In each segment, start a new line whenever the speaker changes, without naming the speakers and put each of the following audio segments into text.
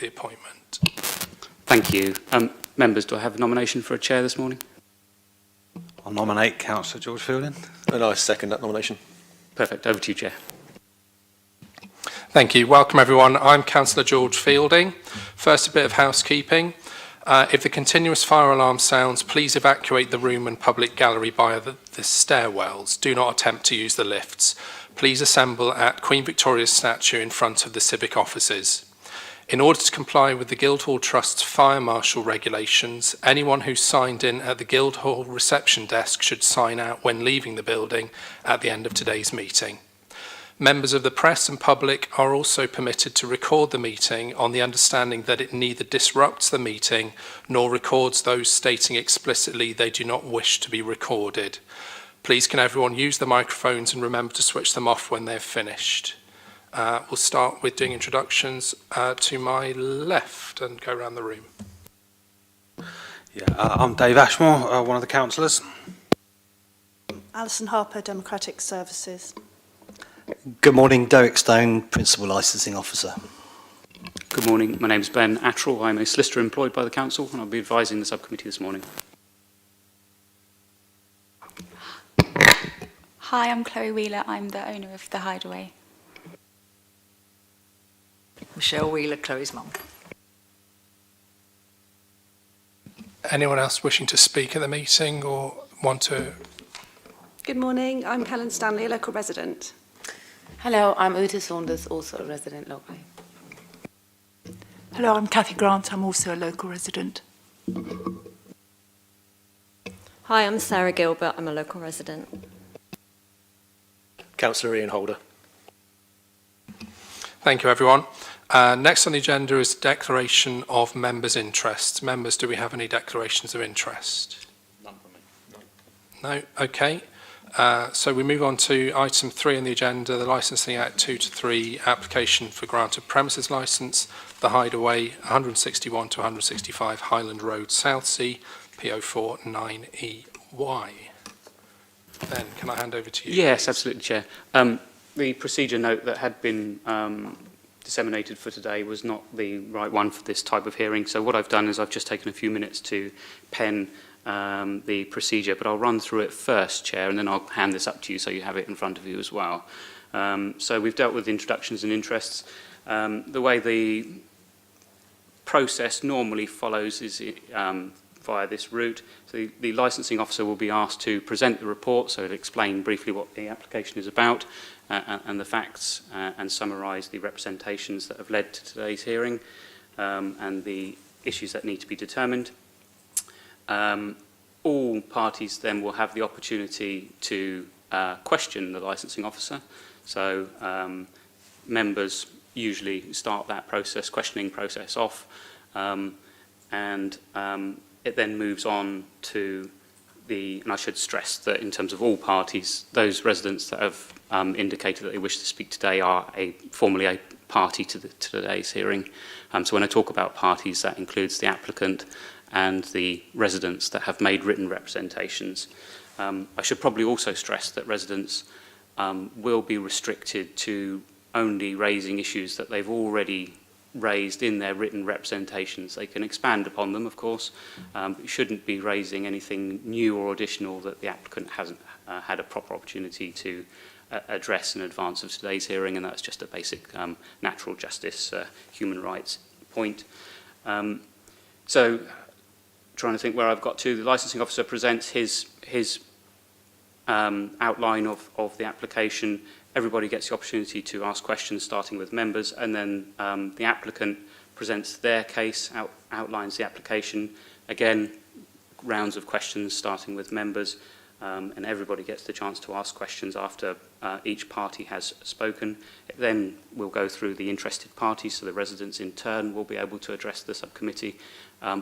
the appointment.
Thank you. Members, do I have a nomination for a chair this morning?
I'll nominate Councillor George Fielding.
And I second that nomination.
Perfect. Over to you, Chair.
Thank you. Welcome, everyone. I'm Councillor George Fielding. First, a bit of housekeeping. If the continuous fire alarm sounds, please evacuate the room and public gallery via the stairwells. Do not attempt to use the lifts. Please assemble at Queen Victoria's statue in front of the civic offices. In order to comply with the Guildhall Trust's fire marshal regulations, anyone who signed in at the Guildhall reception desk should sign out when leaving the building at the end of today's meeting. Members of the press and public are also permitted to record the meeting on the understanding that it neither disrupts the meeting nor records those stating explicitly they do not wish to be recorded. Please can everyone use the microphones and remember to switch them off when they're finished. We'll start with doing introductions to my left and go around the room.
I'm Dave Ashmore, one of the councillors.
Alison Harper, Democratic Services.
Good morning, Derek Stone, Principal Licensing Officer.
Good morning. My name is Ben Attrell. I'm a solicitor employed by the Council and I'll be advising the subcommittee this morning.
Hi, I'm Chloe Wheeler. I'm the owner of The Hideaway.
Michelle Wheeler, Chloe's mum.
Anyone else wishing to speak at the meeting or want to?
Good morning, I'm Helen Stanley, a local resident.
Hello, I'm Uta Saunders, also a resident locally.
Hello, I'm Cathy Grant. I'm also a local resident.
Hi, I'm Sarah Gilbert. I'm a local resident.
Councillor Ian Holder.
Thank you, everyone. Next on the agenda is declaration of members' interests. Members, do we have any declarations of interest?
None from me. No.
No? Okay. So we move on to item 3 on the agenda, the Licensing Act 2 to 3 application for grant of premises licence, The Hideaway, 161 to 165 Highland Road, Southsea, PO4 9EY. Ben, can I hand over to you?
Yes,
please?
absolutely, Chair. The procedure note that had been disseminated for today was not the right one for this type of hearing. So what I've done is I've just taken a few minutes to pen the procedure, but I'll run through it first, Chair, and then I'll hand this up to you so you have it in front of you as well. So we've dealt with introductions and interests. The way the process normally follows is via this route. So the licensing officer will be asked to present the report, so it'll explain briefly what the application is about and the facts and summarise the representations that have led to today's hearing and the issues that need to be determined. All parties then will have the opportunity to question the licensing officer. So members usually start that process, questioning process off, and it then moves on to and I should stress that in terms of all parties, those residents that have indicated that they wish to speak today are formally a party to today's hearing. So when I talk about parties, that includes the applicant and the residents that have made written representations. I should probably also stress that residents will be restricted to only raising issues that they've already raised in their written representations. They can expand upon them, of course, but you shouldn't be raising anything new or additional that the applicant hasn't had a proper opportunity to address in advance of today's hearing, and that's just a basic natural justice, human rights point. So, trying to think where I've got to, the licensing officer presents his outline of the application. Everybody gets the opportunity to ask questions, starting with members, and then the applicant presents their case, outlines the application. Again, rounds of questions starting with members, and everybody gets the chance to ask questions after each party has spoken. It then will go through the interested parties, so the residents in turn will be able to address the subcommittee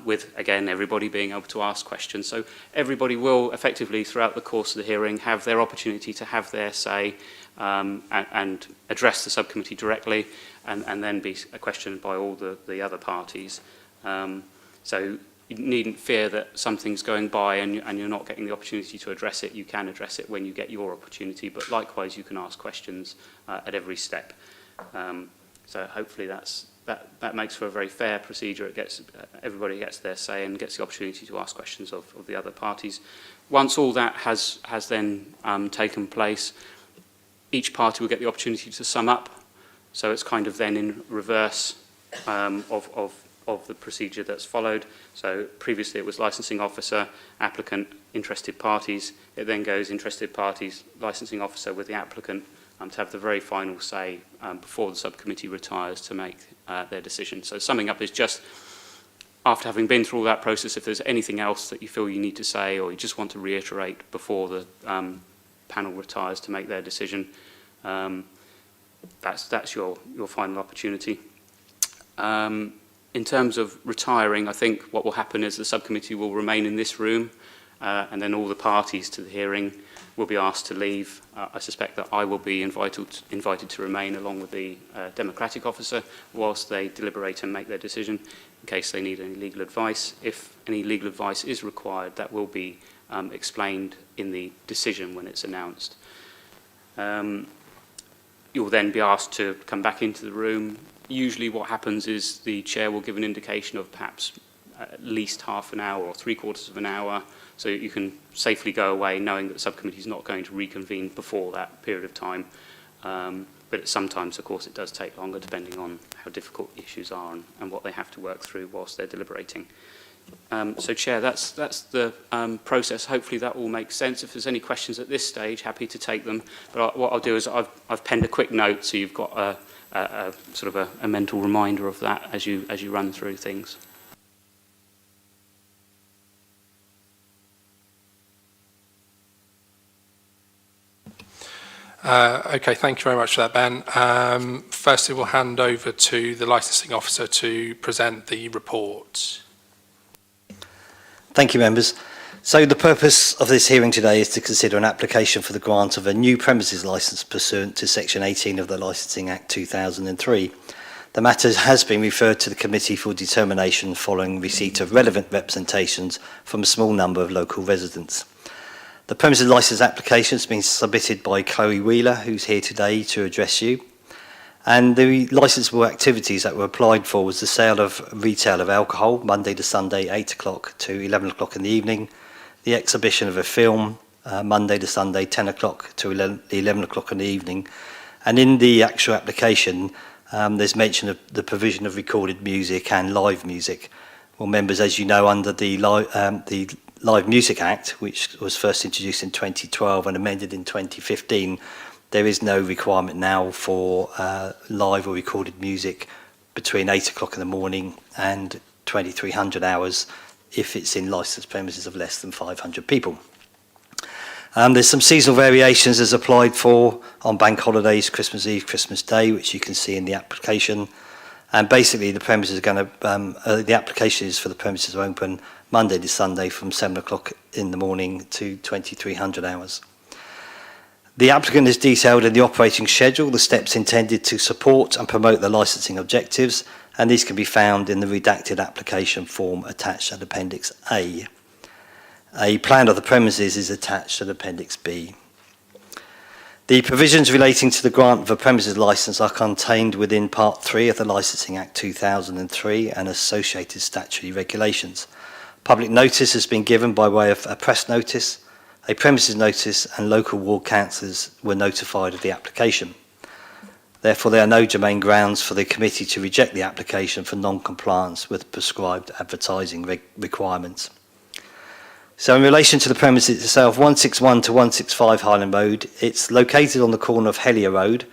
with, again, everybody being able to ask questions. So everybody will effectively, throughout the course of the hearing, have their opportunity to have their say and address the subcommittee directly and then be questioned by all the other parties. So you needn't fear that something's going by and you're not getting the opportunity to address it. You can address it when you get your opportunity, but likewise you can ask questions at every step. So hopefully that's that makes for a very fair procedure. It gets everybody gets their say and gets the opportunity to ask questions of the other parties. Once all that has then taken place, each party will get the opportunity to sum up. So it's kind of then in reverse of the procedure that's followed. So previously it was licensing officer, applicant, interested parties. It then goes interested parties, licensing officer with the applicant to have the very final say before the subcommittee retires to make their decision. So summing up is just, after having been through all that process, if there's anything else that you feel you need to say or you just want to reiterate before the panel retires to make their decision, that's your final opportunity. In terms of retiring, I think what will happen is the subcommittee will remain in this room and then all the parties to the hearing will be asked to leave. I suspect that I will be invited to remain along with the democratic officer whilst they deliberate and make their decision in case they need any legal advice. If any legal advice is required, that will be explained in the decision when it's announced. You'll then be asked to come back into the room. Usually what happens is the chair will give an indication of perhaps at least half an hour or 3/4 of an hour, so you can safely go away knowing that the subcommittee is not going to reconvene before that period of time. But sometimes, of course, it does take longer depending on how difficult issues are and what they have to work through whilst they're deliberating. So, Chair, that's the process. Hopefully that all makes sense. If there's any questions at this stage, happy to take them. But what I'll do is I've penned a quick note so you've got a sort of a mental reminder of that as you run through things.
Okay, thank you very much for that, Ben. Firstly, we'll hand over to the licensing officer to present the report.
Thank you, members. So the purpose of this hearing today is to consider an application for the grant of a new premises licence pursuant to Section 18 of the Licensing Act 2003. The matter has been referred to the committee for determination following receipt of relevant representations from a small number of local residents. The premises licence application has been submitted by Chloe Wheeler, who's here today to address you. And the licensable activities that were applied for was the sale of retail of alcohol, Monday to Sunday, 8 o'clock to 11 o'clock in the evening, the exhibition of a film, Monday to Sunday, 10 o'clock to 11 o'clock in the evening. And in the actual application, there's mention of the provision of recorded music and live music. Well, members, as you know, under the Live Music Act, which was first introduced in 2012 and amended in 2015, there is no requirement now for live or recorded music between 8 o'clock in the morning and 2300 hours if it's in licensed premises of less than 500 people. There's some seasonal variations as applied for on bank holidays, Christmas Eve, Christmas Day, which you can see in the application. And basically, the premises are going to, the application is for the premises to open Monday to Sunday from 7 o'clock in the morning to 2300 hours. The applicant has detailed in the operating schedule the steps intended to support and promote the licensing objectives, and these can be found in the redacted application form attached at Appendix A. A plan of the premises is attached at Appendix B. The provisions relating to the grant of a premises licence are contained within Part 3 of the Licensing Act 2003 and associated statutory regulations. Public notice has been given by way of a press notice, a premises notice, and local ward councillors were notified of the application. Therefore, there are no germane grounds for the committee to reject the application for non-compliance with prescribed advertising requirements. So in relation to the premises itself, 161 to 165 Highland Road, it's located on the corner of Hellier Road,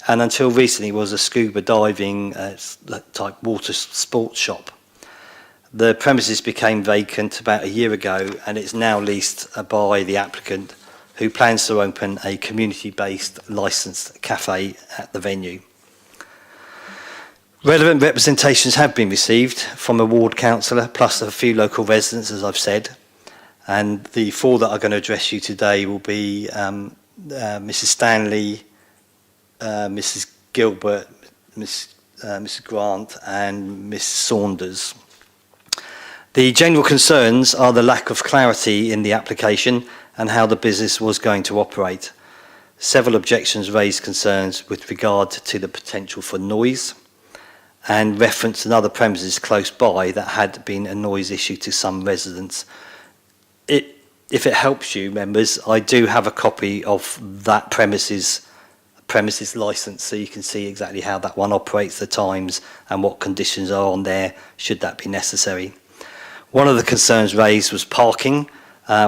and until recently was a scuba diving type water sports shop. The premises became vacant about a year ago, and it's now leased by the applicant, who plans to open a community-based licensed cafe at the venue. Relevant representations have been received from a ward councillor, plus a few local residents, as I've said. And the four that are going to address you today will be Mrs. Stanley, Mrs. Gilbert, Mrs. Grant, and Ms. Saunders. The general concerns are the lack of clarity in the application and how the business was going to operate. Several objections raised concerns with regard to the potential for noise and referenced another premises close by that had been a noise issue to some residents. If it helps you, members, I do have a copy of that premises licence, so you can see exactly how that one operates, the times and what conditions are on there, should that be necessary. One of the concerns raised was parking,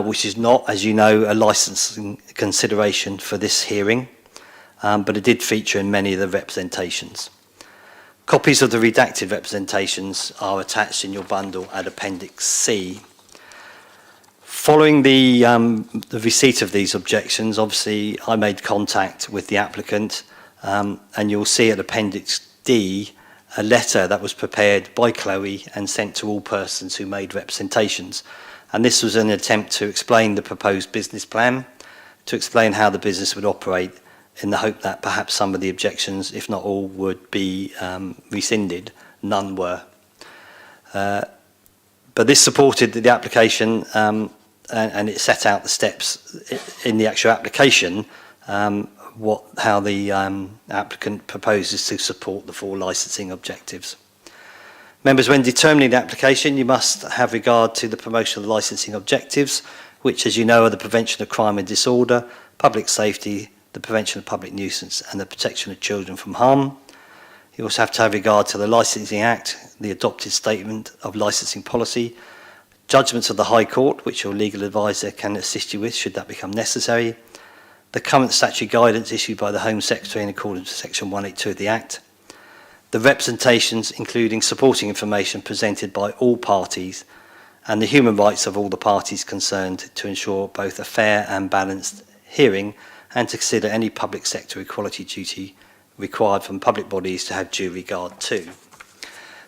which is not, as you know, a licensing consideration for this hearing, but it did feature in many of the representations. Copies of the redacted representations are attached in your bundle at Appendix C. Following the receipt of these objections, obviously I made contact with the applicant, and you'll see at Appendix D a letter that was prepared by Chloe and sent to all persons who made representations. And this was an attempt to explain the proposed business plan, to explain how the business would operate, in the hope that perhaps some of the objections, if not all, would be rescinded. None were. But this supported the application, and it set out the steps in the actual application, how the applicant proposes to support the 4 licensing objectives. Members, when determining the application, you must have regard to the promotion of the licensing objectives, which, as you know, are the prevention of crime and disorder, public safety, the prevention of public nuisance, and the protection of children from harm. You also have to have regard to the Licensing Act, the adopted statement of licensing policy, judgments of the High Court, which your legal advisor can assist you with should that become necessary, the current statutory guidance issued by the Home Secretary in accordance with Section 182 of the Act, the representations including supporting information presented by all parties, and the human rights of all the parties concerned to ensure both a fair and balanced hearing, and to consider any public sector equality duty required from public bodies to have due regard to.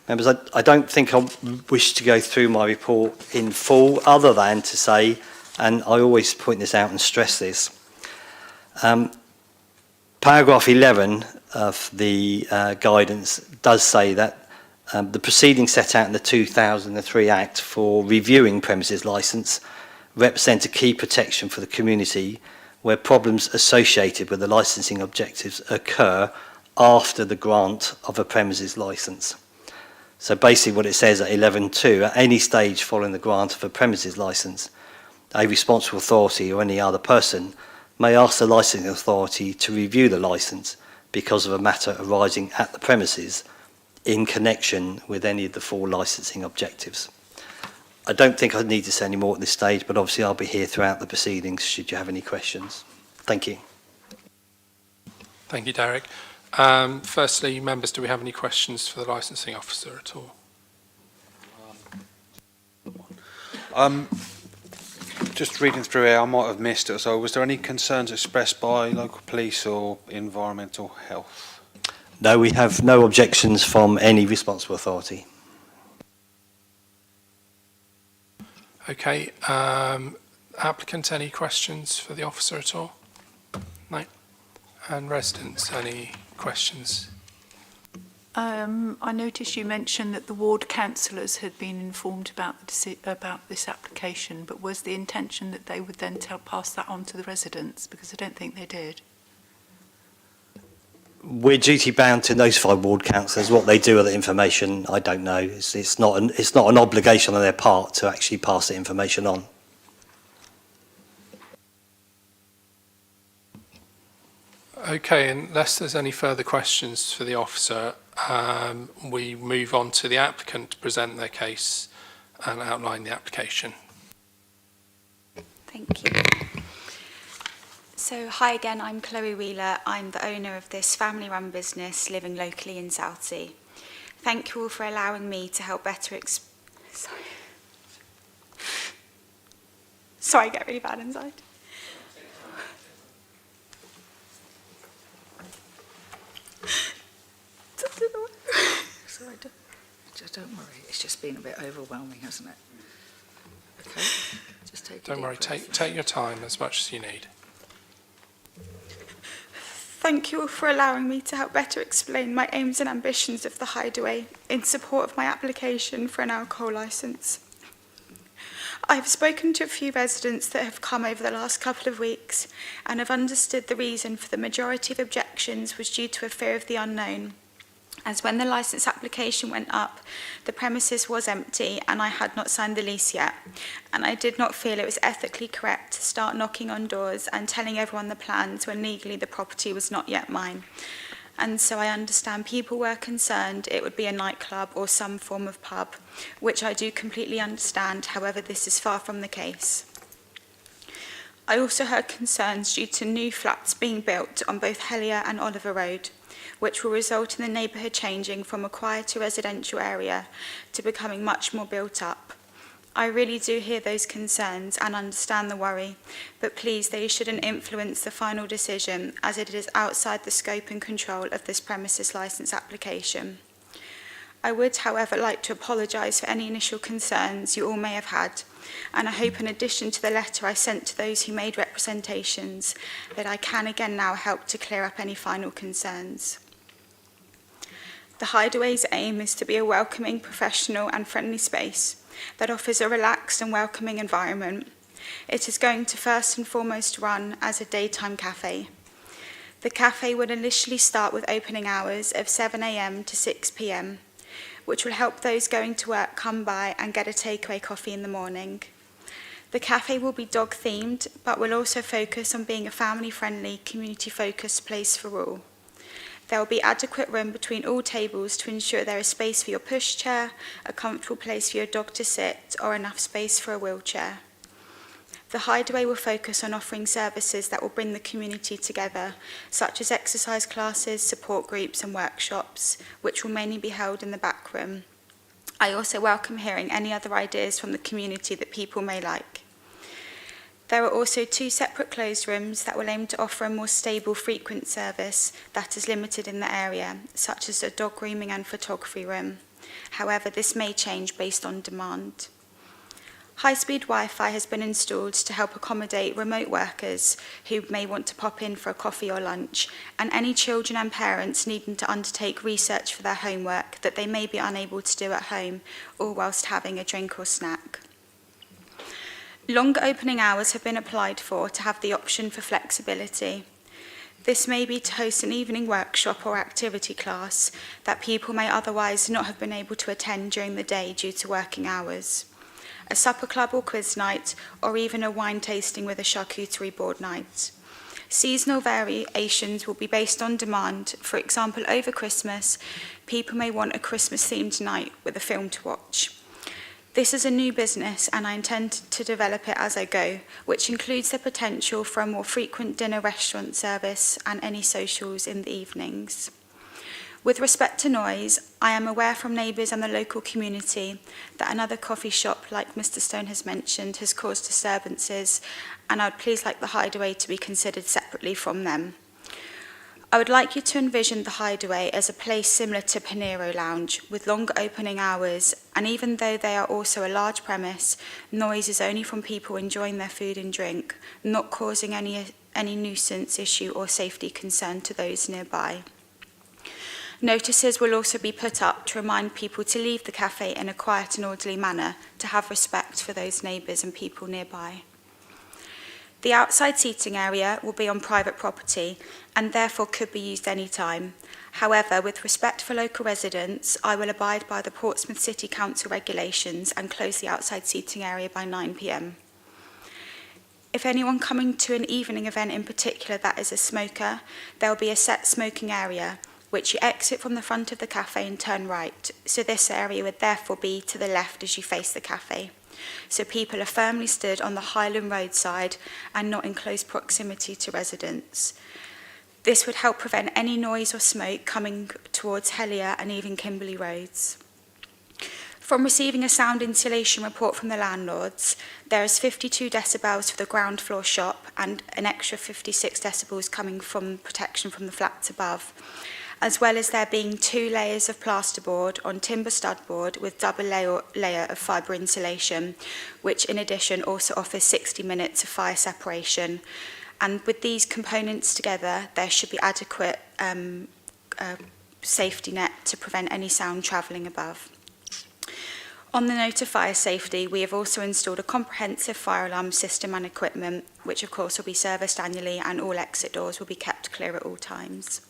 Members, I don't think I wish to go through my report in full, other than to say, and I always point this out and stress this, paragraph 11 of the guidance does say that the proceedings set out in the 2003 Act for reviewing premises licence represent a key protection for the community where problems associated with the licensing objectives occur after the grant of a premises licence. So basically what it says at 11.2, at any stage following the grant of a premises licence, a responsible authority or any other person may ask the licensing authority to review the licence because of a matter arising at the premises in connection with any of the 4 licensing objectives. I don't think I need to say any more at this stage, but obviously I'll be here throughout the proceedings should you have any questions. Thank you.
Thank you, Derek. Firstly, members, do we have any questions for the licensing officer at all?
Just reading through here, I might have missed it. So was there any concerns expressed by local police or environmental health?
No, we have no objections from any responsible authority.
Okay. Applicant, any questions for the officer at all? No. And residents, any questions?
I noticed you mentioned that the ward councillors had been informed about this application, but was the intention that they would then pass that on to the residents? Because I don't think they did.
We're duty bound to notify ward councillors. What they do with the information, I don't know. It's not an obligation on their part to actually pass the information on.
Okay, unless there's any further questions for the officer, we move on to the applicant to present their case and outline the application.
Thank you. So, hi again, I'm Chloe Wheeler. I'm the owner of this family-run business living locally in Southsea. Thank you all for allowing me to help better Sorry, I get really bad inside.
Sorry, don't worry. It's just been a bit overwhelming, hasn't it? Okay, just take a
Don't
deep
worry,
breath.
take your time as much as you need.
Thank you all for allowing me to help better explain my aims and ambitions of the Hideaway in support of my application for an alcohol licence. I have spoken to a few residents that have come over the last couple of weeks and have understood the reason for the majority of objections was due to a fear of the unknown. as when the licence application went up, the premises was empty and I had not signed the lease yet, and I did not feel it was ethically correct to start knocking on doors and telling everyone the plans when legally the property was not yet mine. And so I understand people were concerned it would be a nightclub or some form of pub, which I do completely understand. However, this is far from the case. I also heard concerns due to new flats being built on both Helier and Oliver Road, which will result in the neighbourhood changing from a quieter residential area to becoming much more built up. I really do hear those concerns and understand the worry, but please, they shouldn't influence the final decision, as it is outside the scope and control of this premises licence application. I would, however, like to apologise for any initial concerns you all may have had, and I hope in addition to the letter I sent to those who made representations, that I can again now help to clear up any final concerns. The Hideaway's aim is to be a welcoming, professional and friendly space that offers a relaxed and welcoming environment. It is going to first and foremost run as a daytime cafe. The cafe will initially start with opening hours of 7 a.m. to 6 p.m, which will help those going to work come by and get a takeaway coffee in the morning. The cafe will be dog themed, but will also focus on being a family-friendly, community-focused place for all. There will be adequate room between all tables to ensure there is space for your pushchair, a comfortable place for your dog to sit, or enough space for a wheelchair. The Hideaway will focus on offering services that will bring the community together, such as exercise classes, support groups and workshops, which will mainly be held in the back room. I also welcome hearing any other ideas from the community that people may like. There are also 2 separate closed rooms that will aim to offer a more stable, frequent service that is limited in the area, such as a dog grooming and photography room. However, this may change based on demand. High-speed Wi-Fi has been installed to help accommodate remote workers who may want to pop in for a coffee or lunch, and any children and parents needing to undertake research for their homework that they may be unable to do at home, or whilst having a drink or snack. Longer opening hours have been applied for to have the option for flexibility. This may be to host an evening workshop or activity class that people may otherwise not have been able to attend during the day due to working hours, a supper club or quiz night, or even a wine tasting with a charcuterie board night. Seasonal variations will be based on demand. For example, over Christmas, people may want a Christmas-themed night with a film to watch. This is a new business and I intend to develop it as I go, which includes the potential for a more frequent dinner restaurant service and any socials in the evenings. With respect to noise, I am aware from neighbours and the local community that another coffee shop, like Mr Stone has mentioned, has caused disturbances, and I would please like the Hideaway to be considered separately from them. I would like you to envision the Hideaway as a place similar to Pinero Lounge, with longer opening hours, and even though they are also a large premise, noise is only from people enjoying their food and drink, not causing any nuisance issue or safety concern to those nearby. Notices will also be put up to remind people to leave the cafe in a quiet and orderly manner, to have respect for those neighbours and people nearby. The outside seating area will be on private property and therefore could be used any time. However, with respect for local residents, I will abide by the Portsmouth City Council regulations and close the outside seating area by 9 p.m. If anyone coming to an evening event in particular that is a smoker, there will be a set smoking area, which you exit from the front of the cafe and turn right. So this area would therefore be to the left as you face the cafe. So people are firmly stood on the Highland Road side and not in close proximity to residents. This would help prevent any noise or smoke coming towards Helier and even Kimberley Roads. From receiving a sound insulation report from the landlords, there is 52 decibels for the ground floor shop and an extra 56 decibels coming from protection from the flats above, as well as there being 2 layers of plasterboard on timber studboard with double layer of fibre insulation, which in addition also offers 60 minutes of fire separation. And with these components together, there should be adequate safety net to prevent any sound travelling above. On the note of fire safety, we have also installed a comprehensive fire alarm system and equipment, which of course will be serviced annually, and all exit doors will be kept clear at all times.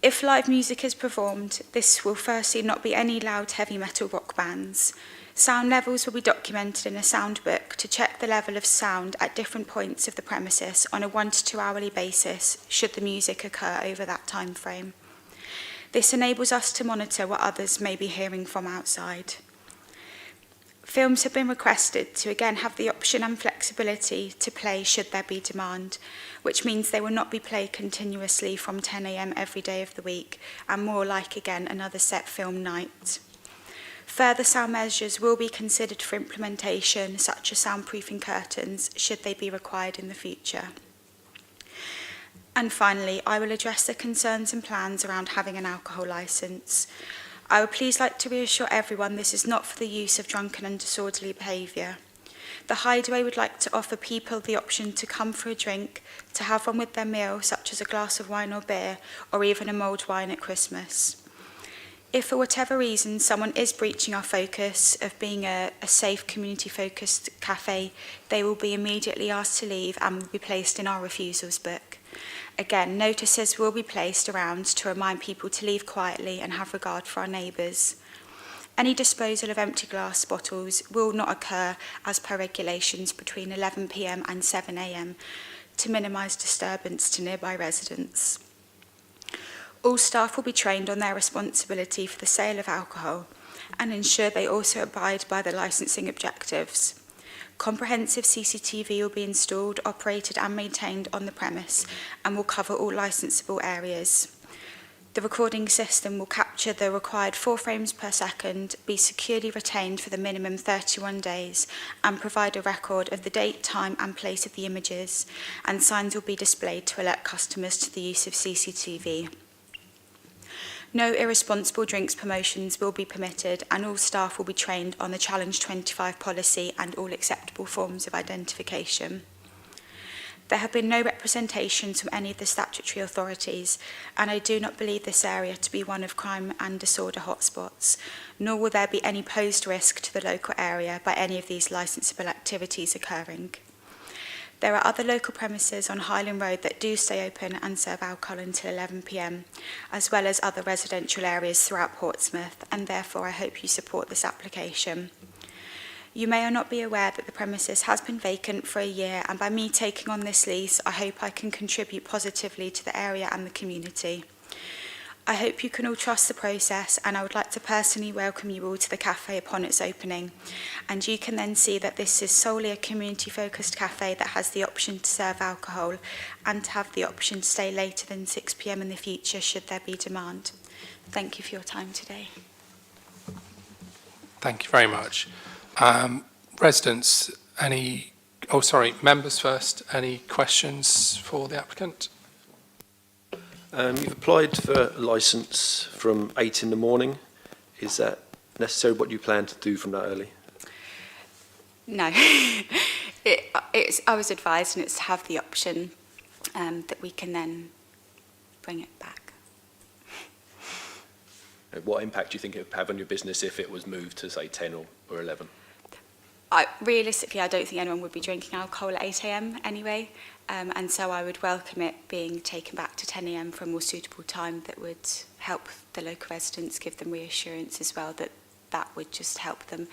If live music is performed, this will firstly not be any loud heavy metal rock bands. Sound levels will be documented in a sound book to check the level of sound at different points of the premises on a 1 to 2 hourly basis should the music occur over that time frame. This enables us to monitor what others may be hearing from outside. Films have been requested to again have the option and flexibility to play should there be demand, which means they will not be played continuously from 10 a.m. every day of the week and more like again another set film night. Further sound measures will be considered for implementation, such as soundproofing curtains, should they be required in the future. And finally, I will address the concerns and plans around having an alcohol licence. I would please like to reassure everyone this is not for the use of drunken and disorderly behaviour. The Hideaway would like to offer people the option to come for a drink, to have one with their meal, such as a glass of wine or beer, or even a mulled wine at Christmas. If for whatever reason someone is breaching our focus of being a safe community-focused cafe, they will be immediately asked to leave and will be placed in our refusals book. Again, notices will be placed around to remind people to leave quietly and have regard for our neighbours. Any disposal of empty glass bottles will not occur as per regulations between 11 p.m. and 7 a.m. to minimise disturbance to nearby residents. All staff will be trained on their responsibility for the sale of alcohol and ensure they also abide by the licensing objectives. Comprehensive CCTV will be installed, operated and maintained on the premise and will cover all licensable areas. The recording system will capture the required 4 frames per second, be securely retained for the minimum 31 days and provide a record of the date, time and place of the images, and signs will be displayed to alert customers to the use of CCTV. No irresponsible drinks promotions will be permitted and all staff will be trained on the Challenge 25 policy and all acceptable forms of identification. There have been no representations from any of the statutory authorities and I do not believe this area to be one of crime and disorder hotspots, nor will there be any posed risk to the local area by any of these licensable activities occurring. There are other local premises on Highland Road that do stay open and serve alcohol until 11 p.m, as well as other residential areas throughout Portsmouth, and therefore I hope you support this application. You may or not be aware that the premises has been vacant for a year, and by me taking on this lease, I hope I can contribute positively to the area and the community. I hope you can all trust the process, and I would like to personally welcome you all to the cafe upon its opening. And you can then see that this is solely a community-focused cafe that has the option to serve alcohol and to have the option to stay later than 6 p.m. in the future should there be demand. Thank you for your time today.
Thank you very much. Residents, members first, any questions for the applicant?
You've applied for a licence from 8 in the morning. Is that necessary? What do you plan to do from that early?
No, I was advised and it's to have the option that we can then bring it back.
What impact do you think it would have on your business if it was moved to, say, 10 or 11?
Realistically, I don't think anyone would be drinking alcohol at 8 a.m. anyway, and so I would welcome it being taken back to 10 a.m. for a more suitable time that would help the local residents, give them reassurance as well that that would just help them.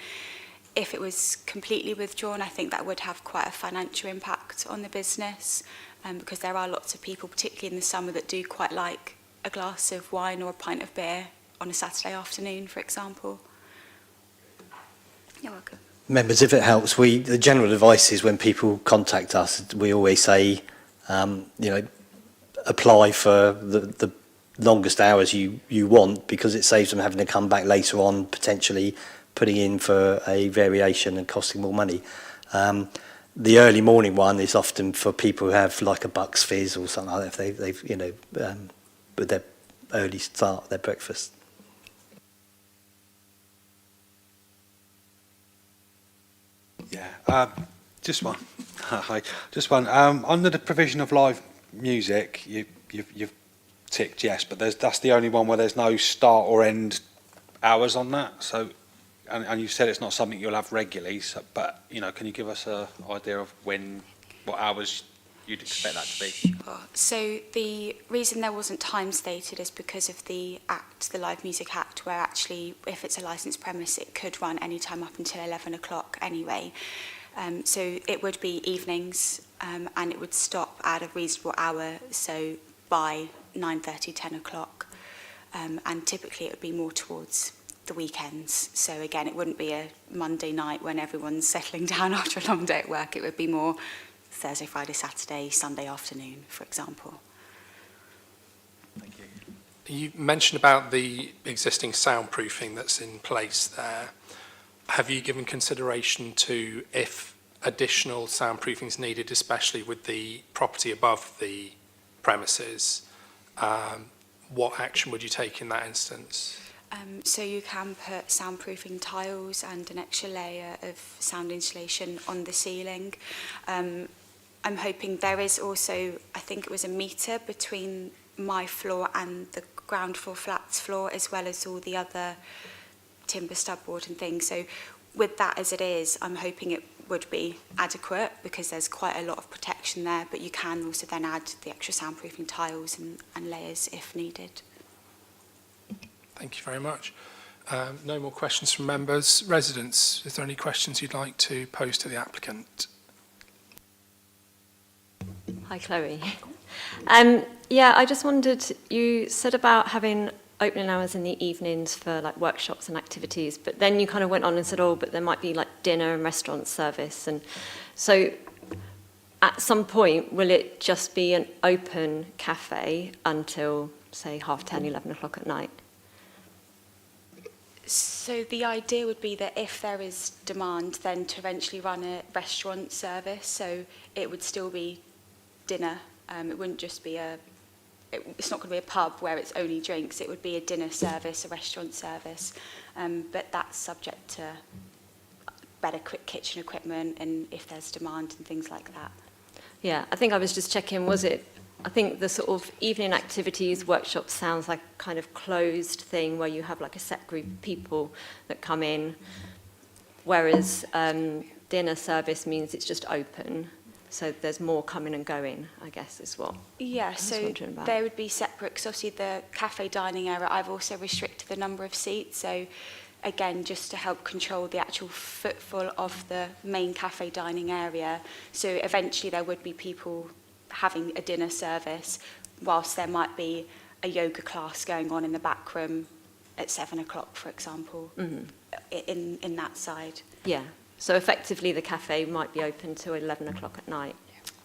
If it was completely withdrawn, I think that would have quite a financial impact on the business, because there are lots of people, particularly in the summer, that do quite like a glass of wine or a pint of beer on a Saturday afternoon, for example. You're welcome.
Members, if it helps, the general advice is when people contact us, we always say, apply for the longest hours you want, because it saves them having to come back later on, potentially putting in for a variation and costing more money. The early morning one is often for people who have like a Bucks Fizz or something like that, if they've with their early start, their breakfast.
Yeah, just one. Hi, just one. Under the provision of live music, you've ticked yes, but that's the only one where there's no start or end hours on that. So, and you said it's not something you'll have regularly. So, but can you give us an idea of what hours
you'd expect that to be?
Sure. So the reason there wasn't time stated is because of the Act, the Live Music Act, where actually, if it's a licensed premise, it could run any time up until 11 o'clock anyway. So it would be evenings, and it would stop at a reasonable hour, so by 9:30, 10 o'clock. And typically it would be more towards the weekends. So again, it wouldn't be a Monday night when everyone's settling down after a long day at work. It would be more Thursday, Friday, Saturday, Sunday afternoon, for example.
Thank you.
You mentioned about the existing soundproofing that's in place there. Have you given consideration to if additional soundproofing is needed, especially with the property above the premises? What action would you take in that instance?
So you can put soundproofing tiles and an extra layer of sound insulation on the ceiling. I'm hoping there is also, I think it was a meter between my floor and the ground floor flats floor, as well as all the other timber stud-board and things. So with that as it is, I'm hoping it would be adequate because there's quite a lot of protection there, but you can also then add the extra soundproofing tiles and layers if needed.
Thank you very much. No more questions from members. Residents, is there any questions you'd like to pose to the applicant?
Hi, Chloe. Yeah, I just wondered, you said about having opening hours in the evenings for like workshops and activities, but then you kind of went on and said, oh, but there might be like dinner and restaurant service. And so at some point, will it just be an open cafe until, say, 10:30, 11 o'clock at night?
So the idea would be that if there is demand, then to eventually run a restaurant service. So it would still be dinner. It wouldn't just be it's not going to be a pub where it's only drinks. It would be a dinner service, a restaurant service. But that's subject to better kitchen equipment and if there's demand and things like that.
Yeah, I think I was just checking, I think the sort of evening activities workshop sounds like a kind of closed thing where you have like a set group of people that come in, whereas dinner service means it's just open. So there's more coming and going, I guess, is what
Yeah,
I was
so
wondering about.
they would be separate, because obviously the cafe dining area, I've also restricted the number of seats. So again, just to help control the actual footfall of the main cafe dining area. So eventually there would be people having a dinner service, whilst there might be a yoga class going on in the back room at 7 o'clock, for example, in that side.
Yeah, so effectively the cafe might be open till 11 o'clock at night.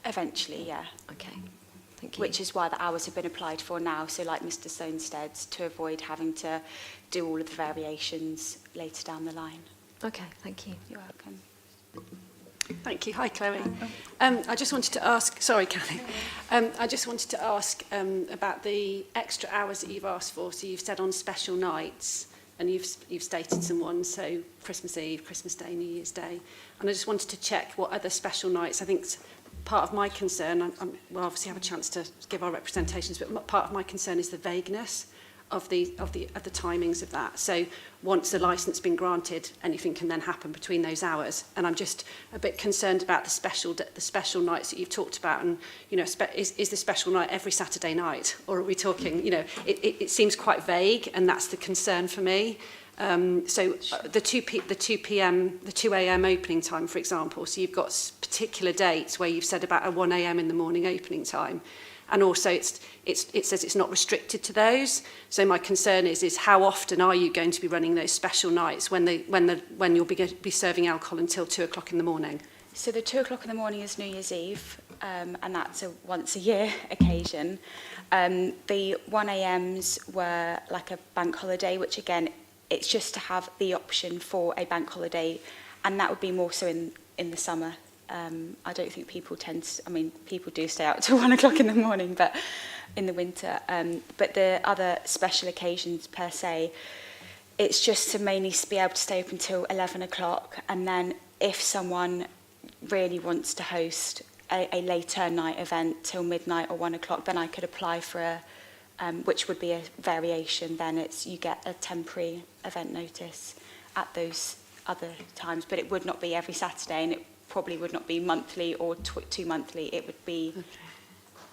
Eventually, yeah.
Okay, thank you.
Which is why the hours have been applied for now. So like Mr. Sonstead, to avoid having to do all of the variations later down the line.
Okay, thank you.
You're welcome.
Thank you. Hi, Chloe. I just wanted to ask, sorry, Callie. I just wanted to ask about the extra hours that you've asked for. So you've said on special nights, and you've stated some ones, so Christmas Eve, Christmas Day, New Year's Day. And I just wanted to check what other special nights. I think part of my concern, we'll obviously have a chance to give our representations, but part of my concern is the vagueness of the timings of that. So once the licence been granted, anything can then happen between those hours. And I'm just a bit concerned about the special nights that you've talked about. And you know, is the special night every Saturday night, or are we talking? You know, it seems quite vague, and that's the concern for me. So the 2 a.m. opening time, for example. So you've got particular dates where you've said about a 1 a.m. in the morning opening time. And also it says it's not restricted to those. So my concern is how often are you going to be running those special nights when you'll be serving alcohol until 2 o'clock in the morning?
So the 2 o'clock in the morning is New Year's Eve, and that's a once a year occasion. The 1 a.m.s were like a bank holiday, which again, it's just to have the option for a bank holiday, and that would be more so in the summer. I don't think people people do stay out till 1 o'clock in the morning, but in the winter. But the other special occasions per se, it's just to mainly be able to stay up until 11 o'clock. And then if someone really wants to host a later night event till midnight or 1 o'clock, then I could apply for which would be a variation. Then you get a temporary event notice at those other times, but it would not be every Saturday, and
probably would not be monthly or 2 monthly. It would be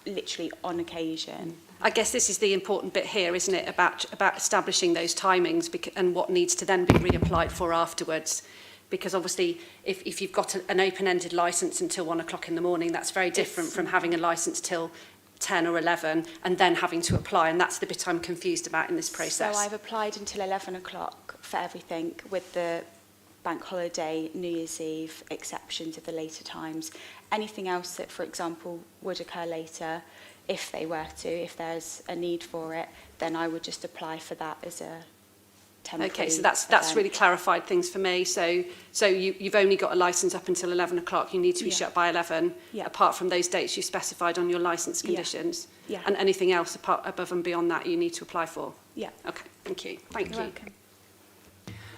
literally on occasion.
I guess this is the important bit here, isn't it, about establishing those timings and what needs to then be reapplied for afterwards. Because obviously, if you've got an open-ended licence until 1 o'clock in the morning, that's very different from having a licence till 10 or 11 and then having to apply. And that's the bit I'm confused about in this process.
So I've applied until 11 o'clock for everything, with the bank holiday, New Year's Eve, exceptions of the later times. Anything else that, for example, would occur later, if they were to, if there's a need for it, then I would just apply for that as a temporary
Okay, so that's really clarified things for me. So you've only got a licence up until 11 o'clock. You need to be shut by 11, apart from those dates you specified on your licence conditions.
Yeah.
And anything else above and beyond that you need to apply for.
Yeah.
Okay, thank you. Thank
You're
you.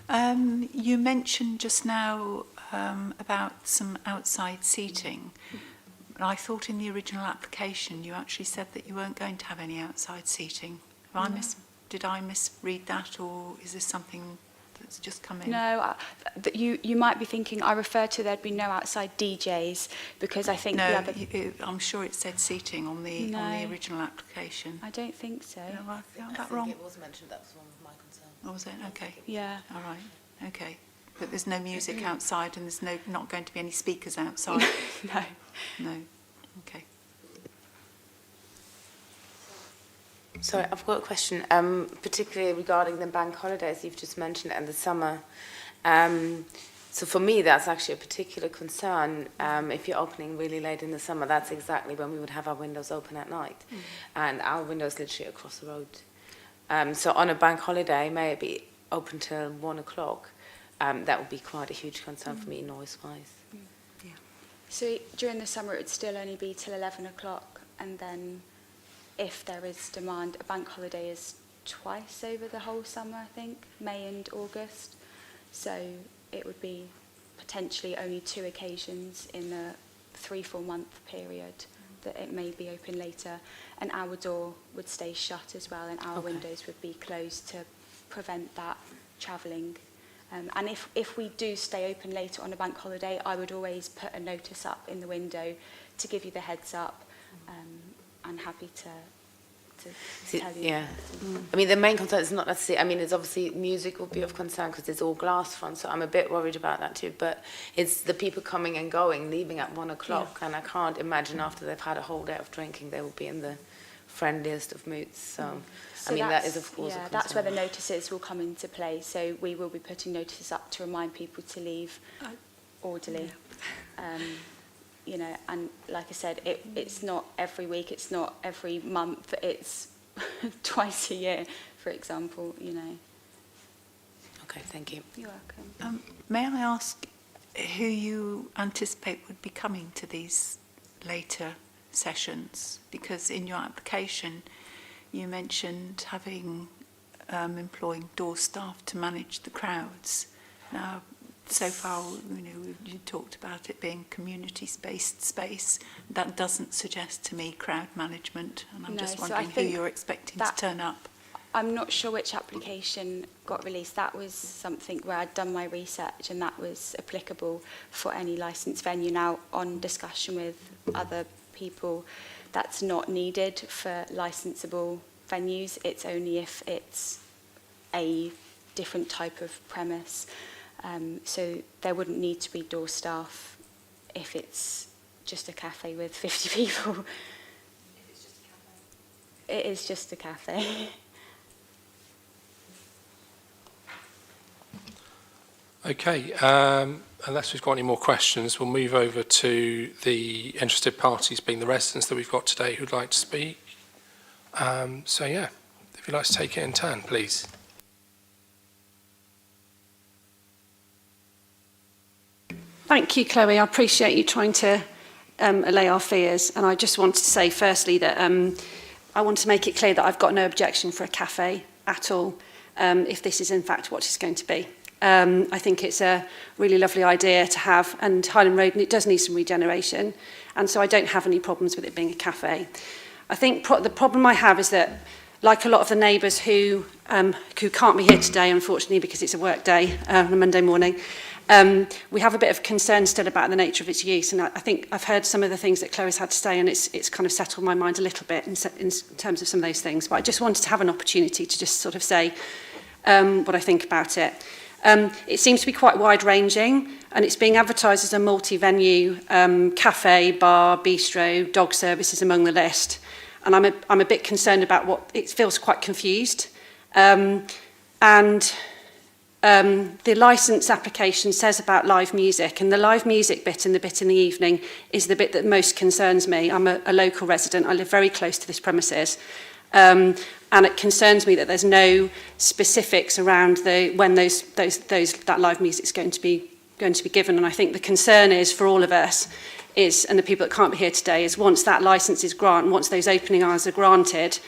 welcome.
You mentioned just now about some outside seating. I thought in the original application you actually said that you weren't going to have any outside seating. Did I misread that, or is this something that's just come in?
No, you might be thinking I referred to there'd be no outside DJs, because I think the other...
I'm sure it said seating on the original application.
I don't think so.
No, I got that wrong.
It was mentioned, that was one of my concerns.
Oh, was it? Okay.
Yeah.
All right. Okay. But there's no music outside, and there's not going to be any speakers outside.
No.
No. Okay.
Sorry, I've got a question, particularly regarding the bank holidays you've just mentioned and the summer. So for me, that's actually a particular concern. If you're opening really late in the summer, that's exactly when we would have our windows open at night. And our window's literally across the road. So on a bank holiday, may it be open till 1 o'clock? That would be quite a huge concern for me, noise-wise.
Yeah. So during the summer, it would still only be till 11 o'clock, and then if there is demand, a bank holiday is twice over the whole summer, I think, May and August. So it would be potentially only 2 occasions in the 3-4 month period that it may be open later. And our door would stay shut as well, and our windows would be closed to prevent that travelling. And if we do stay open later on a bank holiday, I would always put a notice up in the window to give you the heads up. I'm happy to tell you.
Yeah. I mean, the main concern is not necessarily, I mean, it's obviously music will be of concern because it's all glass front, so I'm a bit worried about that too, but it's the people coming and going, leaving at 1 o'clock, and I can't imagine after they've had a whole day of drinking, they will be in the friendliest of moods, so I mean, that is of course a concern.
That's where the notices will come into play, so we will be putting notices up to remind people to leave orderly. You know, and like I said, it's not every week, it's not every month, it's twice a year, for example, you know.
Okay, thank you.
You're welcome.
May I ask who you anticipate would be coming to these later sessions? Because in your application, you mentioned having employing door staff to manage the crowds. Now, so far, you know, you talked about it being community-based space. That doesn't suggest to me crowd management, and I'm just wondering who you're expecting to turn up.
I'm not sure which application got released. That was something where I'd done my research, and that was applicable for any licensed venue. Now, on discussion with other people, that's not needed for licensable venues. It's only if it's a different type of premise. So there wouldn't need to be door staff if it's just a cafe with 50 people. If it's just a cafe? It is just a cafe.
Okay, unless we've got any more questions, we'll move over to the interested parties, being the residents that we've got today who'd like to speak. So yeah, if you'd like to take it in turn, please.
Thank you, Chloe. I appreciate you trying to allay our fears. And I just want to say, firstly, that I want to make it clear that I've got no objection for a cafe at all, if this is in fact what it's going to be. I think it's a really lovely idea to have, and Highland Road, it does need some regeneration, and so I don't have any problems with it being a cafe. I think the problem I have is that, like a lot of the neighbours who can't be here today, unfortunately, because it's a work day on a Monday morning, We have a bit of concern still about the nature of its use, and I think I've heard some of the things that Chloe's had to say, and it's kind of settled my mind a little bit in terms of some of those things. But I just wanted to have an opportunity to just sort of say what I think about it. It seems to be quite wide-ranging, and it's being advertised as a multi-venue cafe, bar, bistro, dog services among the list. And I'm a bit concerned about what it feels quite confused. The licence application says about live music, and the live music bit and the bit in the evening is the bit that most concerns me. I'm a local resident. I live very close to this premises. And it concerns me that there's no specifics around when that live music is going to be given. And I think the concern is for all of us and the people that can't be here today, is once that licence is granted, once those opening hours are granted,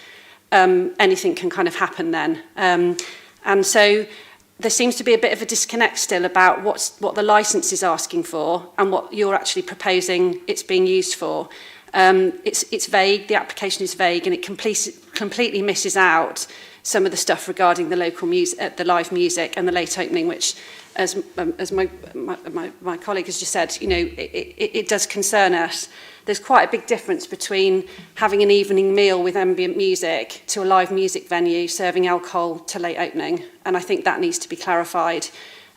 anything can kind of happen then. And so there seems to be a bit of a disconnect still about what the licence is asking for and what you're actually proposing it's being used for. It's vague, the application is vague, and it completely misses out some of the stuff regarding the local music, the live music and the late opening, which, as my colleague has just said, you know, it does concern us. There's quite a big difference between having an evening meal with ambient music to a live music venue serving alcohol to late opening, and I think that needs to be clarified.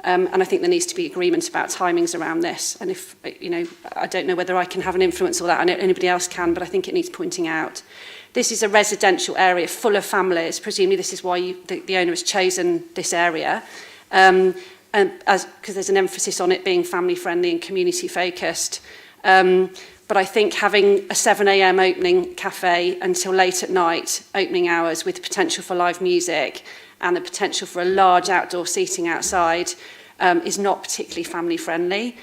And I think there needs to be agreement about timings around this. And if, you know, I don't know whether I can have an influence on that, I know anybody else can, but I think it needs pointing out. This is a residential area full of families. Presumably this is why the owner has chosen this area. And because there's an emphasis on it being family friendly and community focused. But I think having a 7 a.m. opening cafe until late at night, opening hours with potential for live music, and the potential for a large outdoor seating outside is not particularly family friendly.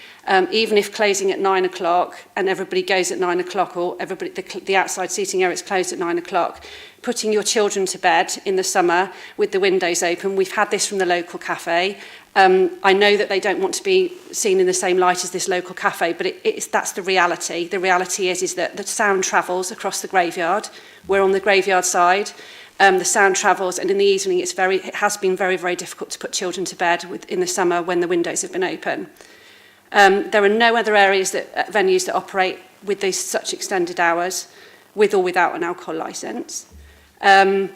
Even if closing at 9 o'clock and everybody goes at 9 o'clock, or the outside seating area is closed at 9 o'clock, putting your children to bed in the summer with the windows open. We've had this from the local cafe. I know that they don't want to be seen in the same light as this local cafe, but that's the reality. The reality is that the sound travels across the graveyard. We're on the graveyard side. The sound travels, and in the evening it has been very, very difficult to put children to bed in the summer when the windows have been open. There are no other venues that operate with these such extended hours, with or without an alcohol licence. And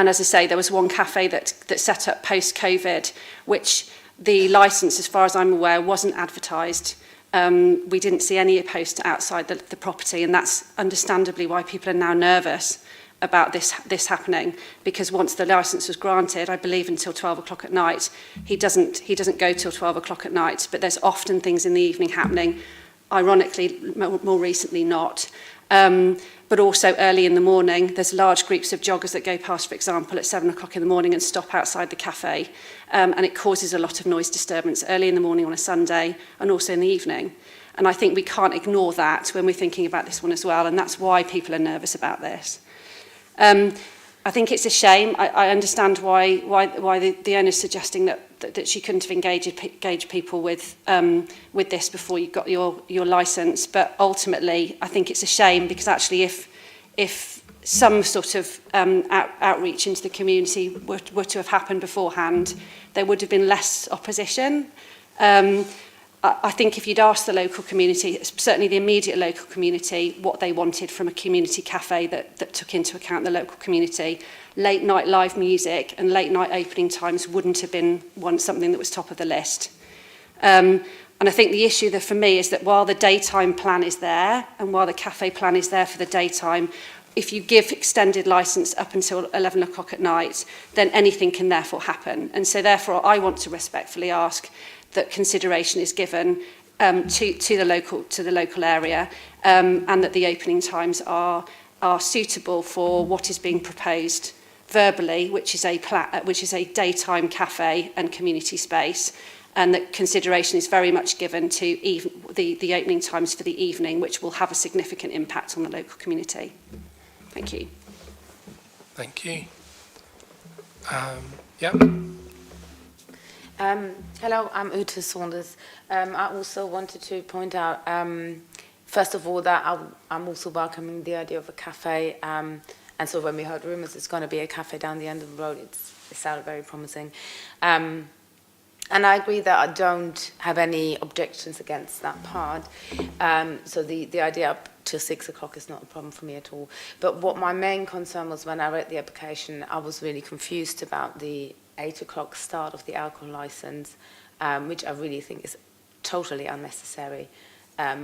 as I say, there was one cafe that set up post-COVID, which the licence, as far as I'm aware, wasn't advertised. We didn't see any post outside the property, and that's understandably why people are now nervous about this happening, because once the licence was granted, I believe until 12 o'clock at night, he doesn't go till 12 o'clock at night, but there's often things in the evening happening, ironically, more recently not. But also early in the morning, there's large groups of joggers that go past, for example, at 7 o'clock in the morning and stop outside the cafe, and it causes a lot of noise disturbance early in the morning on a Sunday and also in the evening. And I think we can't ignore that when we're thinking about this one as well, and that's why people are nervous about this. I think it's a shame. I understand why the owner's suggesting that she couldn't have engaged people with this before you got your licence. But ultimately, I think it's a shame, because actually, if some sort of outreach into the community were to have happened beforehand, there would have been less opposition. I think if you'd asked the local community, certainly the immediate local community, what they wanted from a community cafe that took into account the local community, late night live music and late night opening times wouldn't have been something that was top of the list. And I think the issue there for me is that while the daytime plan is there, and while the cafe plan is there for the daytime, if you give extended licence up until 11 o'clock at night, then anything can therefore happen. And so therefore I want to respectfully ask that consideration is given to the local area, and that the opening times are suitable for what is being proposed verbally, which is a daytime cafe and community space, and that consideration is very much given to the opening times for the evening, which will have a significant impact on the local community. Thank you.
Thank you. Yeah.
Hello, I'm Ute Saunders. I also wanted to point out, first of all, that I'm also welcoming the idea of a cafe. And so when we heard rumours it's going to be a cafe down the end of the road, it sounded very promising. And I agree that I don't have any objections against that part. So the idea up till 6 o'clock is not a problem for me at all. But what my main concern was when I read the application, I was really confused about the 8 o'clock start of the alcohol license, which I really think is totally unnecessary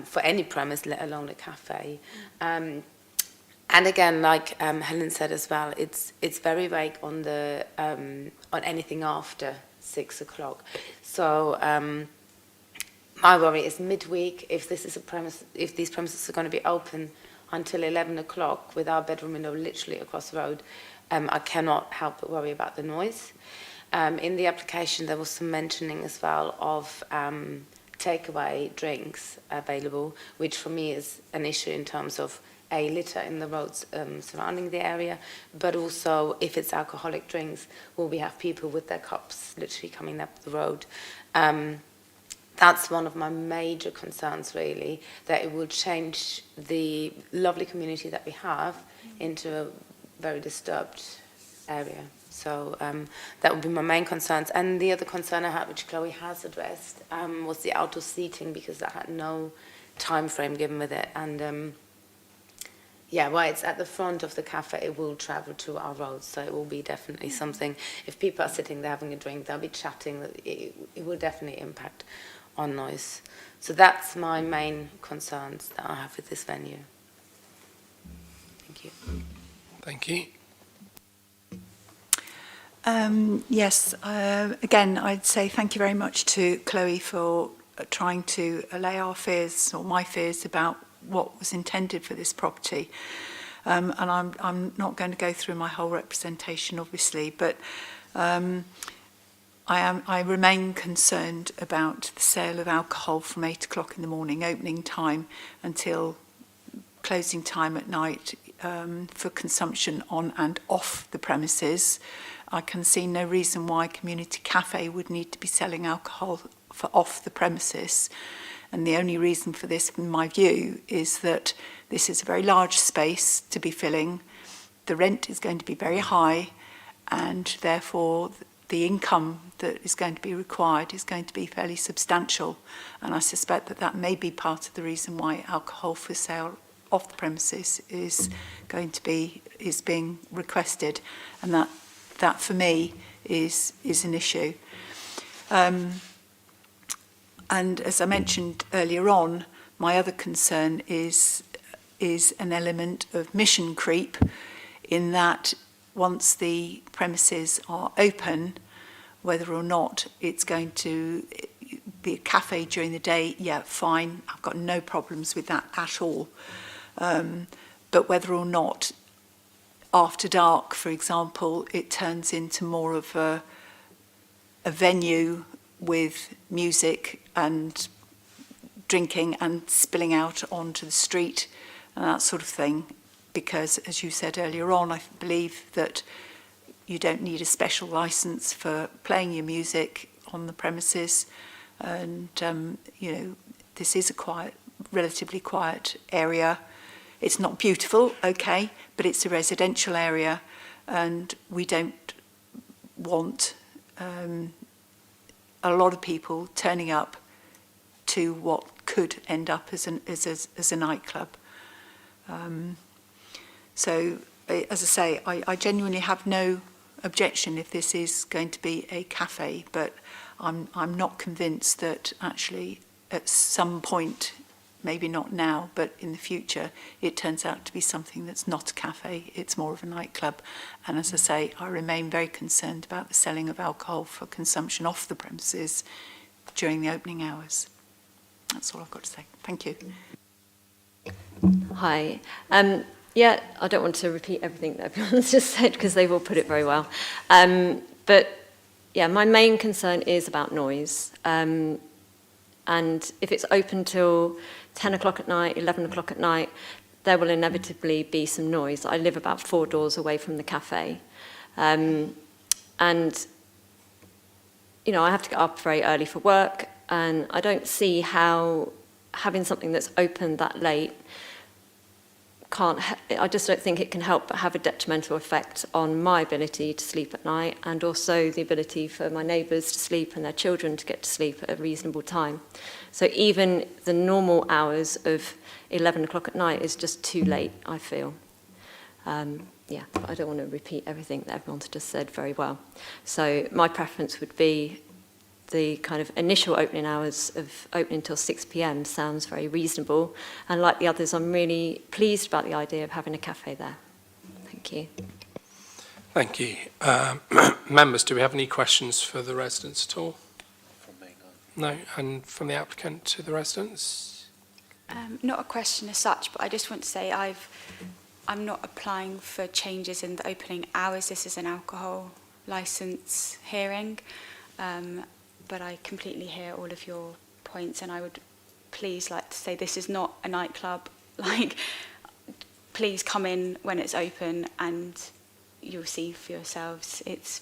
for any premise, let alone a cafe. And again, like Helen said as well, it's very vague on the on anything after 6 o'clock. So my worry is midweek, if this is a premise, if these premises are going to be open until 11 o'clock with our bedroom window literally across the road, I cannot help but worry about the noise. In the application, there was some mentioning as well of takeaway drinks available, which for me is an issue in terms of litter in the roads surrounding the area, but also if it's alcoholic drinks, will we have people with their cups literally coming up the road? That's one of my major concerns, really, that it will change the lovely community that we have into a very disturbed area. So that would be my main concerns. And the other concern I had, which Chloe has addressed, was the outdoor seating, because I had no time frame given with it. And yeah, while it's at the front of the cafe, it will travel to our roads, so it will be definitely something. If people are sitting there having a drink, they'll be chatting. It will definitely impact on noise. So that's my main concerns that I have with this venue. Thank you.
Thank you.
Yes, again, I'd say thank you very much to Chloe for trying to allay our fears, or my fears, about what was intended for this property. And I'm not going to go through my whole representation, obviously, but I remain concerned about the sale of alcohol from 8 o'clock in the morning, opening time, until closing time at night, for consumption on and off the premises. I can see no reason why a community cafe would need to be selling alcohol for off the premises. And the only reason for this, in my view, is that this is a very large space to be filling. The rent is going to be very high, and therefore the income that is going to be required is going to be fairly substantial. And I suspect that that may be part of the reason why alcohol for sale off the premises is being requested, and that for me is an issue. And as I mentioned earlier on, my other concern is an element of mission creep, in that once the premises are open, whether or not it's going to be a cafe during the day, yeah, fine, I've got no problems with that at all. But whether or not after dark, for example, it turns into more of a venue with music and drinking and spilling out onto the street and that sort of thing, because, as you said earlier on, I believe that you don't need a special license for playing your music on the premises. And, this is a relatively quiet area. It's not beautiful, okay, but it's a residential area, and we don't want a lot of people turning up to what could end up as a nightclub. So, as I say, I genuinely have no objection if this is going to be a cafe, but I'm not convinced that actually at some point, maybe not now, but in the future, it turns out to be something that's not a cafe, it's more of a nightclub. And as I say, I remain very concerned about the selling of alcohol for consumption off the premises during the opening hours. That's all I've got to say. Thank you.
Hi. Yeah, I don't want to repeat everything that everyone's just said, because they've all put it very well. But yeah, my main concern is about noise. And if it's open till 10 o'clock at night, 11 o'clock at night, there will inevitably be some noise. I live about 4 doors away from the cafe. And, I have to get up very early for work, and I don't see how having something that's open that late I just don't think it can help but have a detrimental effect on my ability to sleep at night, and also the ability for my neighbours to sleep and their children to get to sleep at a reasonable time. So even the normal hours of 11 o'clock at night is just too late, I feel. Yeah, but I don't want to repeat everything that everyone's just said very well. So my preference would be the kind of initial opening hours of opening till 6 p.m. sounds very reasonable. And like the others, I'm really pleased about the idea of having a cafe there. Thank you.
Thank you. Members, do we have any questions for the residents at all?
From me, no.
No? And from the applicant to the residents?
Not a question as such, but I just want to say I'm not applying for changes in the opening hours. This is an alcohol licence hearing. But I completely hear all of your points, and I would please like to say this is not a nightclub. Like, please come in when it's open and you'll see for yourselves. It's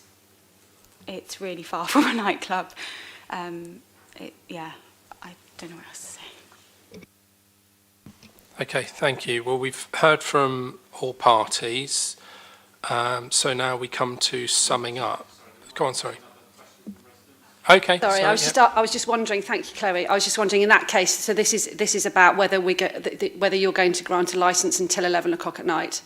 really far from a nightclub. Yeah, I don't know what else to say.
Okay, thank you. Well, we've heard from all parties, so now we come to summing up. Go on, sorry. Okay.
Sorry, I was just wondering. Thank you, Chloe. I was just wondering in that case. So this is about whether whether you're going to grant a licence until 11 o'clock at night.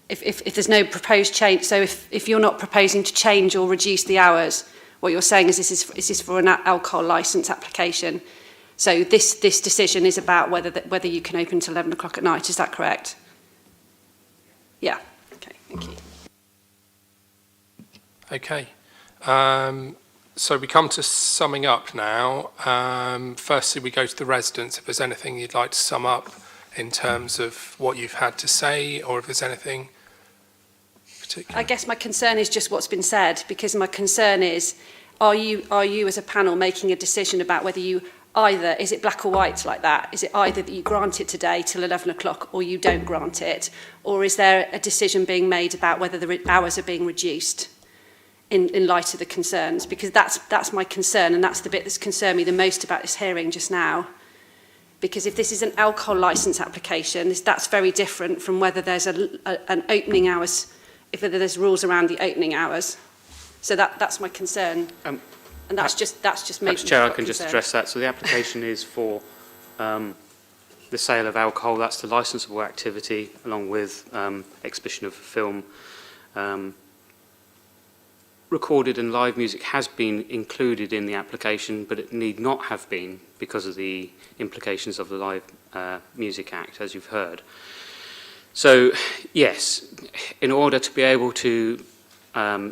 If there's no proposed change, so if you're not proposing to change or reduce the hours, what you're saying is this is for an alcohol licence application. So this decision is about whether you can open till 11 o'clock at night. Is that correct? Yeah. Okay. Thank you.
Okay. So we come to summing up now. Firstly, we go to the residents. If there's anything you'd like to sum up in terms of what you've had to say, or if there's anything particular.
I guess my concern is just what's been said, because my concern is, are you as a panel making a decision about whether you either, is it black or white like that? Is it either that you grant it today till 11 o'clock or you don't grant it? Or is there a decision being made about whether the hours are being reduced? In light of the concerns, because that's my concern, and that's the bit that's concerned me the most about this hearing just now. Because if this is an alcohol licence application, that's very different from whether there's an opening hours, if there's rules around the opening hours. So that's my concern, and that's just made me
Chair, I can
concerned.
just address that. So the application is for the sale of alcohol. That's the licensable activity, along with exhibition of film. Recorded and live music has been included in the application, but it need not have been because of the implications of the Live Music Act, as you've heard. So, yes, in order to be able to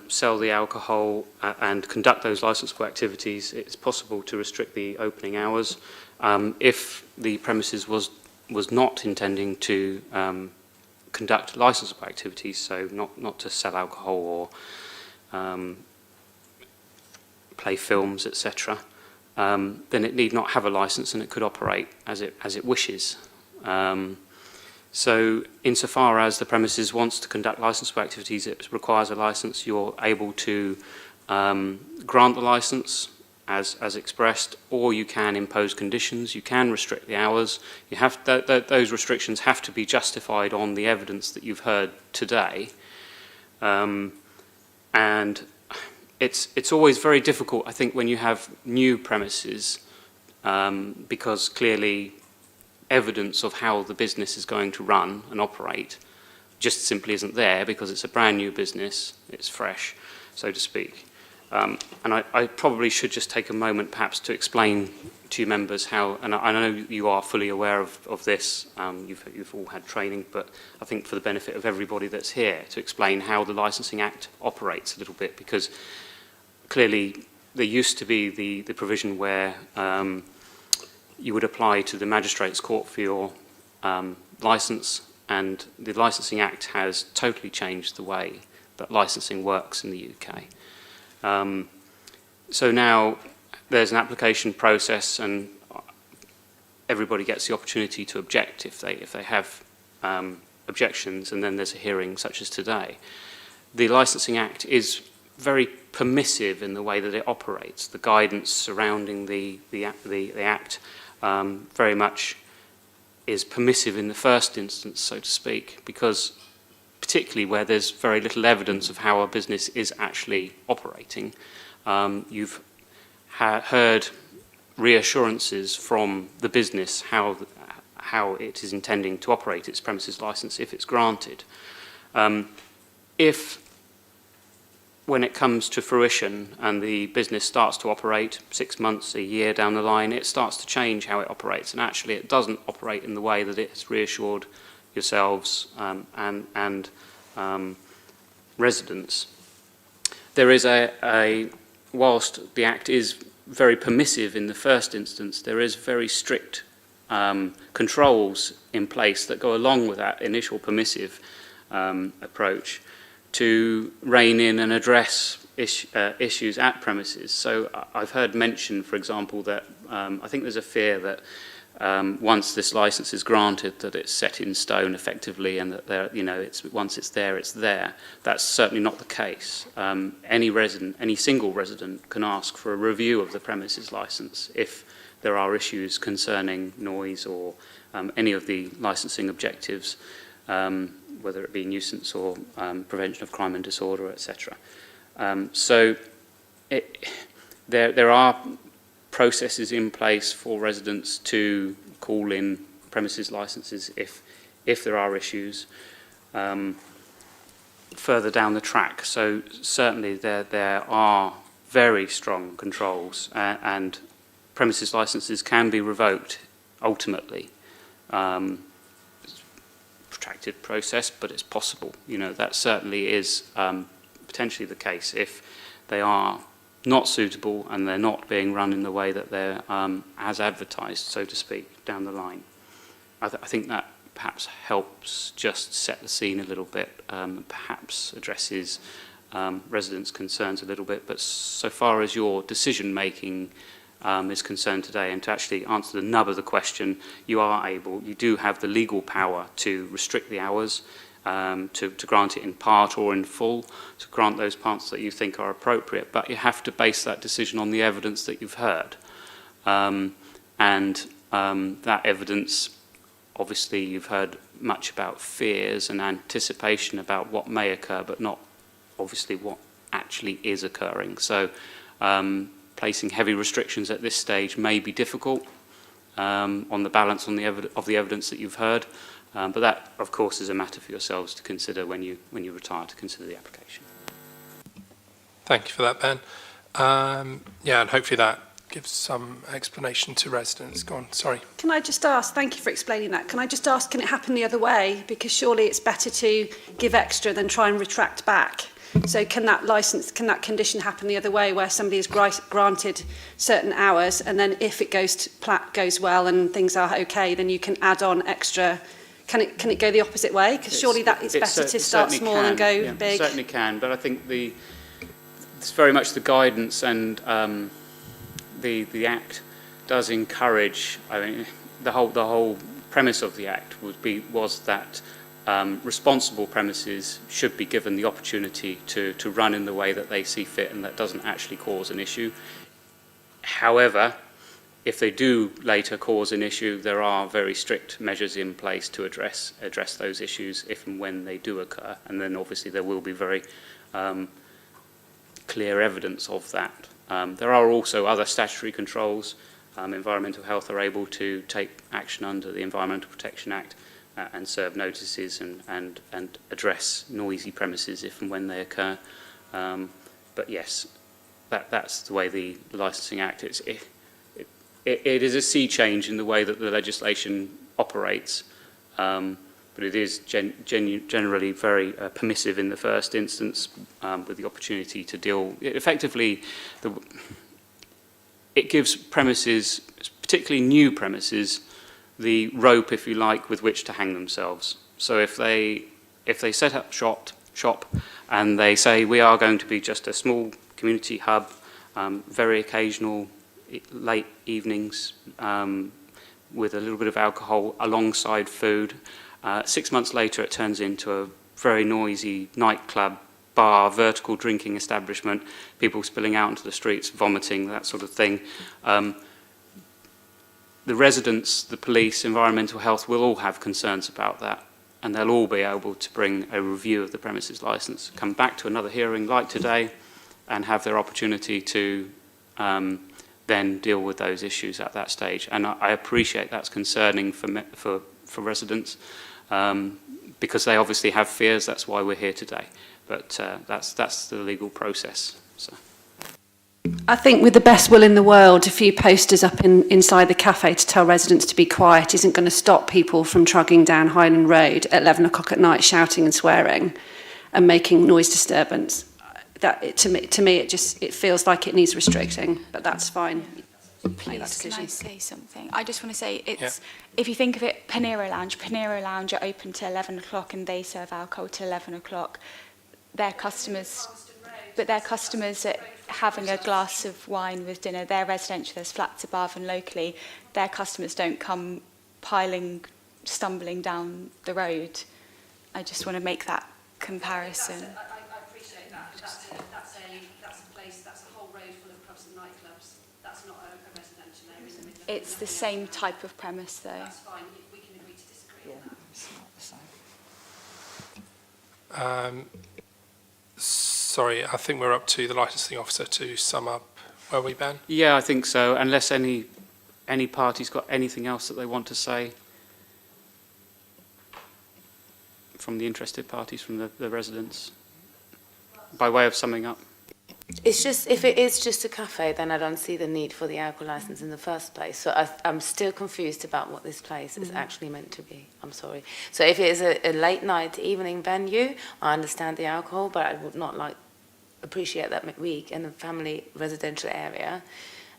sell the alcohol and conduct those licensable activities, it's possible to restrict the opening hours. If the premises was not intending to conduct licensable activities, so not to sell alcohol or play films, etc., then it need not have a license, and it could operate as it wishes. So insofar as the premises wants to conduct licensable activities, it requires a license. You're able to grant the license as expressed, or you can impose conditions. You can restrict the hours. You have those restrictions have to be justified on the evidence that you've heard today. And it's always very difficult, I think, when you have new premises, because clearly evidence of how the business is going to run and operate just simply isn't there, because it's a brand new business, it's fresh, so to speak. And I probably should just take a moment perhaps to explain to you members how, and I know you are fully aware of this, you've all had training, but I think for the benefit of everybody that's here, to explain how the Licensing Act operates a little bit, because clearly there used to be the provision where you would apply to the Magistrates' Court for your licence, and the Licensing Act has totally changed the way that licensing works in the UK. So now there's an application process, and everybody gets the opportunity to object if they have objections, and then there's a hearing such as today. The Licensing Act is very permissive in the way that it operates. The guidance surrounding the Act very much is permissive in the first instance, so to speak, because particularly where there's very little evidence of how a business is actually operating, you've heard reassurances from the business how it is intending to operate its premises license if it's granted. If, when it comes to fruition and the business starts to operate 6 months, a year down the line, it starts to change how it operates, and actually it doesn't operate in the way that it's reassured yourselves and residents. There is whilst the Act is very permissive in the first instance, there is very strict controls in place that go along with that initial permissive approach to rein in and address issues at premises. So I've heard mention, for example, that I think there's a fear that once this license is granted, that it's set in stone effectively, and that once it's there, it's there. That's certainly not the case. Any single resident can ask for a review of the premises license if there are issues concerning noise or any of the licensing objectives, whether it be nuisance or prevention of crime and disorder, etc. So there are processes in place for residents to call in premises licenses if there are issues further down the track. So certainly there are very strong controls, and premises licenses can be revoked ultimately. Protracted process, but it's possible. That certainly is potentially the case if they are not suitable and they're not being run in the way that they're as advertised, so to speak, down the line. I think that perhaps helps just set the scene a little bit, perhaps addresses residents' concerns a little bit, but so far as your decision-making is concerned today, and to actually answer the nub of the question, you do have the legal power to restrict the hours, to grant it in part or in full, to grant those parts that you think are appropriate, but you have to base that decision on the evidence that you've heard. That evidence, obviously you've heard much about fears and anticipation about what may occur, but not obviously what actually is occurring. So placing heavy restrictions at this stage may be difficult on the balance of the evidence that you've heard. But that, of course, is a matter for yourselves to consider when you retire, to consider the application.
Thank you for that, Ben. And hopefully that gives some explanation to residents. Go on, sorry.
Can I just ask, thank you for explaining that, can I just ask, can it happen the other way? Because surely it's better to give extra than try and retract back. So can that condition happen the other way, where somebody is granted certain hours, and then if it goes well and things are okay, then you can add on extra? Can it go the opposite way? Because surely it's better to start small and go big.
It certainly can, but I think it's very much the guidance, and the Act does encourage. I mean, the whole premise of the Act was that responsible premises should be given the opportunity to run in the way that they see fit, and that doesn't actually cause an issue. However, if they do later cause an issue, there are very strict measures in place to address those issues if and when they do occur, and then obviously there will be very clear evidence of that. There are also other statutory controls. Environmental Health are able to take action under the Environmental Protection Act and serve notices and address noisy premises if and when they occur. But yes, that's the way the Licensing Act is. It is a sea change in the way that the legislation operates, but it is generally very permissive in the first instance, with the opportunity to deal effectively. It gives premises, particularly new premises, the rope, if you like, with which to hang themselves. So if they set up shop and they say we are going to be just a small community hub, very occasional late evenings with a little bit of alcohol alongside food. 6 months later, it turns into a very noisy nightclub, bar, vertical drinking establishment, people spilling out into the streets, vomiting, that sort of thing. the residents, the police, environmental health will all have concerns about that, and they'll all be able to bring a review of the premises licence, come back to another hearing like today, and have their opportunity to then deal with those issues at that stage. And I appreciate that's concerning for residents, because they obviously have fears. That's why we're here today. But that's the legal process. So.
I think with the best will in the world, a few posters up inside the cafe to tell residents to be quiet isn't going to stop people from trudging down Highland Road at 11 o'clock at night shouting and swearing and making noise disturbance. To me, it feels like it needs restricting, but that's fine.
Please, can I say something? I just want to say, if you think of it, Panera Lounge are open till 11 o'clock and they serve alcohol till 11 o'clock. Their customers are having a glass of wine with dinner. They're residential, there's flats above, and locally, their customers don't come stumbling down the road. I just want to make that comparison.
I appreciate that. That's a place, that's a whole road full of pubs and nightclubs. That's not a residential area in the middle of
It's the same type of premise, though.
That's fine. We can agree to disagree on that.
It's not the same.
Sorry, I think we're up to the licensing officer to sum up. Were we, Ben?
Yeah, I think so. Unless any party's got anything else that they want to say from the interested parties, from the residents, by way of summing up.
It's just, if it is just a cafe, then I don't see the need for the alcohol licence in the first place. So I'm still confused about what this place is actually meant to be. I'm sorry. So if it is a late night evening venue, I understand the alcohol, but I would not appreciate that midweek in a family residential area.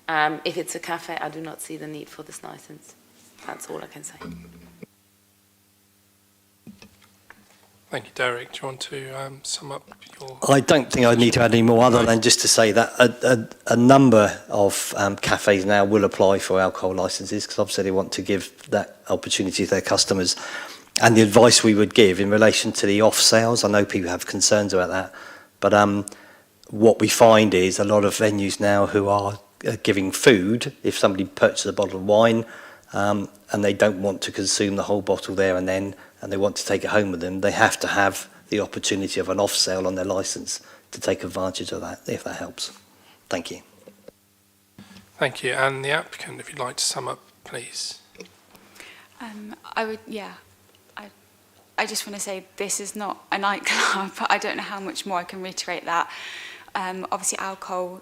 If it's a cafe, I do not see the need for this licence. That's all I can say.
Thank you, Derek. Do you want to sum up your...
I don't think I need to add any more other than just to say that a number of cafes now will apply for alcohol licences because obviously they want to give that opportunity to their customers. And the advice we would give in relation to the off sales, I know people have concerns about that, but what we find is a lot of venues now who are giving food, if somebody purchases a bottle of wine and they don't want to consume the whole bottle there and then, and they want to take it home with them, they have to have the opportunity of an off sale on their licence to take advantage of that, if that helps. Thank you.
Thank you. And the applicant, if you'd like to sum up, please.
I just want to say this is not a nightclub. I don't know how much more I can reiterate that. Obviously, alcohol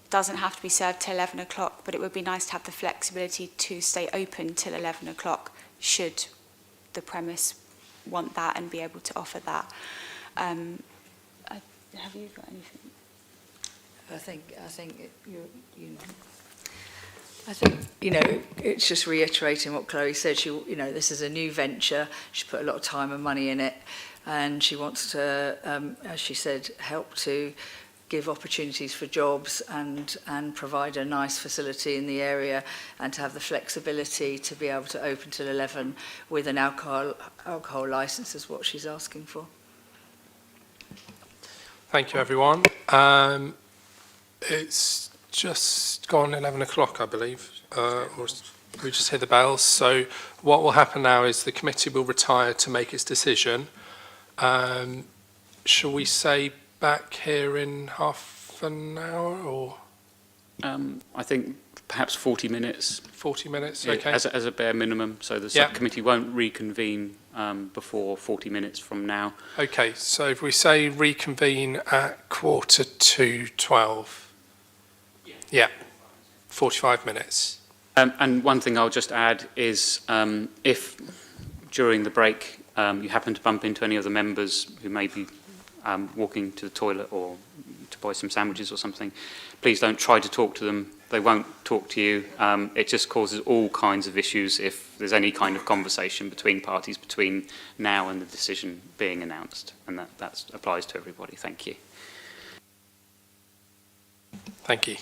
doesn't have to be served till 11 o'clock, but it would be nice to have the flexibility to stay open till 11 o'clock should the premise want that and be able to offer that. Have you got anything?
I think it's just reiterating what Chloe said. This is a new venture. She put a lot of time and money in it, and she wants to, as she said, help to give opportunities for jobs and provide a nice facility in the area and to have the flexibility to be able to open till 11 with an alcohol licence is what she's asking for.
Thank you, everyone. It's just gone 11 o'clock, I believe, or we just hit the bells. So what will happen now is the committee will retire to make its decision. Shall we say back here in half an hour or?
I think perhaps 40 minutes.
40 minutes,
Yeah,
okay.
as a bare minimum, so the subcommittee won't reconvene before 40 minutes from now.
Okay, so if we say reconvene at 11:45. Yeah, 45 minutes.
And one thing I'll just add is if during the break you happen to bump into any of the members who may be walking to the toilet or to buy some sandwiches or something, please don't try to talk to them. They won't talk to you. It just causes all kinds of issues if there's any kind of conversation between parties between now and the decision being announced. And that applies to everybody. Thank you.
Thank you.